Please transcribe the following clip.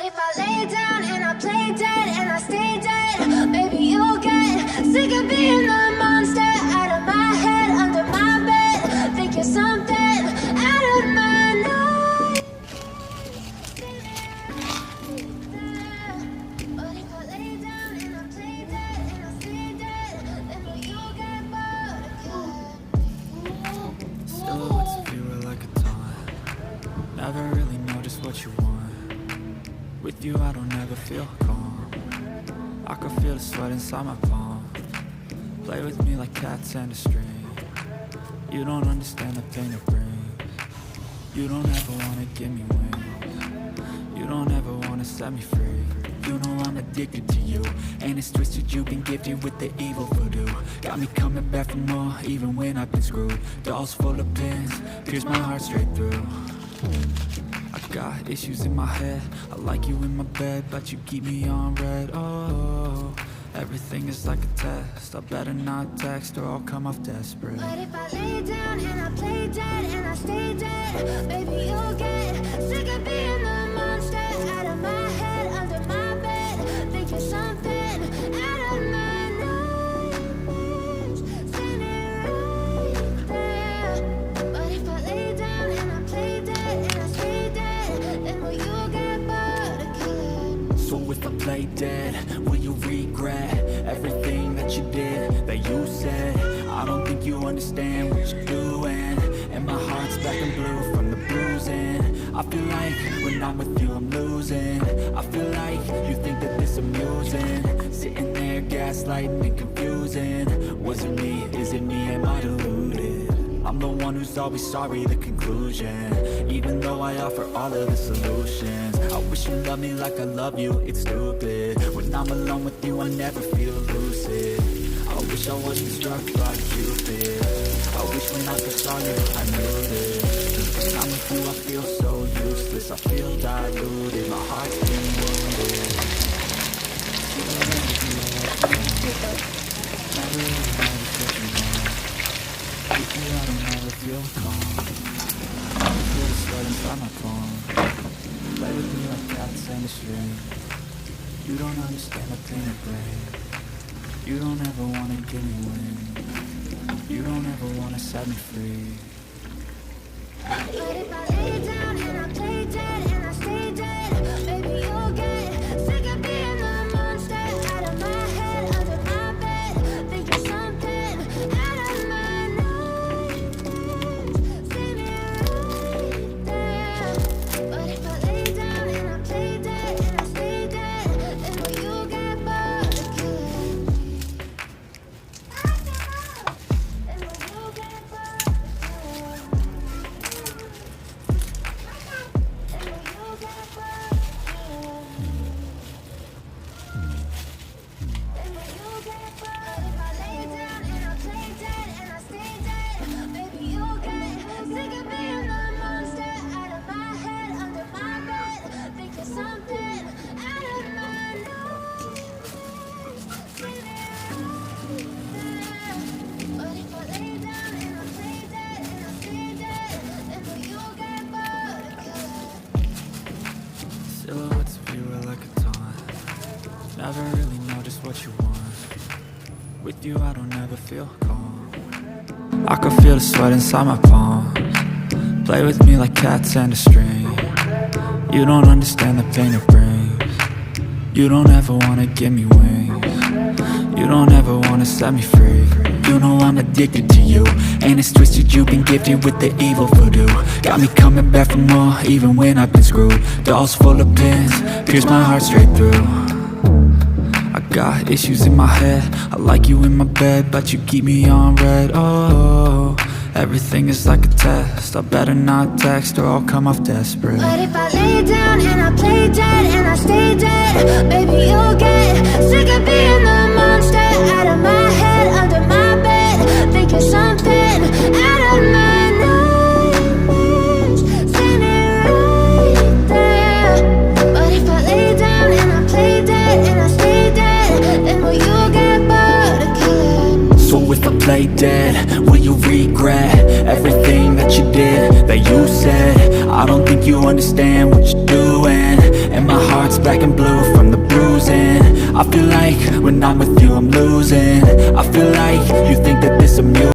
if I lay down and I play dead and I stay dead, maybe you'll get sick of being the monster out of my head, under my bed. Think you're something out of my night. But if I lay down and I play dead and I stay dead, then will you get bored again? Silhouettes of you are like a taunt. Never really know just what you want. With you I don't ever feel calm. I can feel the sweat inside my palm. Play with me like cats and a string. You don't understand the pain it brings. You don't ever wanna give me wings. You don't ever wanna set me free. You know I'm addicted to you, and it's twisted. You've been gifted with the evil voodoo. Got me coming back for more, even when I've been screwed. Dolls full of pins, pierce my heart straight through. I got issues in my head. I like you in my bed, but you keep me on red. Oh, everything is like a test. I better not text or I'll come off desperate. But if I lay down and I play dead and I stay dead, maybe you'll get sick of being the monster out of my head, under my bed. Think you're something out of my nightmares, standing right there. But if I lay down and I play dead and I stay dead, then will you get bored again? So if I play dead, will you regret everything that you did, that you said? I don't think you understand what you're doing, and my heart's black and blue from the bruising. I feel like when I'm with you I'm losing. I feel like you think that this amusing, sitting there gaslighting and confusing. Was it me? Is it me? Am I deluded? I'm the one who's always sorry, the conclusion, even though I offer all of the solutions. I wish you loved me like I love you, it's stupid. When I'm alone with you I never feel lucid. I wish I wasn't struck by Cupid. I wish when I first saw you I knew this. When I'm with you I feel so useless. I feel diluted, my heart's been wounded. Never really noticed what you want. With you I don't ever feel calm. I can feel the sweat inside my palm. Play with me like cats and a string. You don't understand the pain it brings. You don't ever wanna give me wings. You don't ever wanna set me free. But if I lay down and I play dead and I stay dead, maybe you'll get sick of being the monster out of my head, under my bed. Think you're something out of my nightmares, standing right there. But if I lay down and I play dead and I stay dead, then will you get bored again? Then will you get bored again? Silhouettes of you are like a taunt. Never really know just what you want. With you I don't ever feel calm. I can feel the sweat inside my palm. Play with me like cats and a string. You don't understand the pain it brings. You don't ever wanna give me wings. You don't ever wanna set me free. You know I'm addicted to you, and it's twisted. You've been gifted with the evil voodoo. Got me coming back for more, even when I've been screwed. Dolls full of pins, pierce my heart straight through. I got issues in my head. I like you in my bed, but you keep me on red. Oh, everything is like a test. I better not text or I'll come off desperate. But if I lay down and I play dead and I stay dead, maybe you'll get sick of being the monster out of my head, under my bed. Think you're something out of my nightmares, standing right there. But if I lay down and I play dead and I stay dead, then will you get bored again? So if I play dead, will you regret everything that you did, that you said? I don't think you understand what you're doing, and my my heart's black and blue from the bruising. I feel like when I'm with you I'm losing. I feel like you think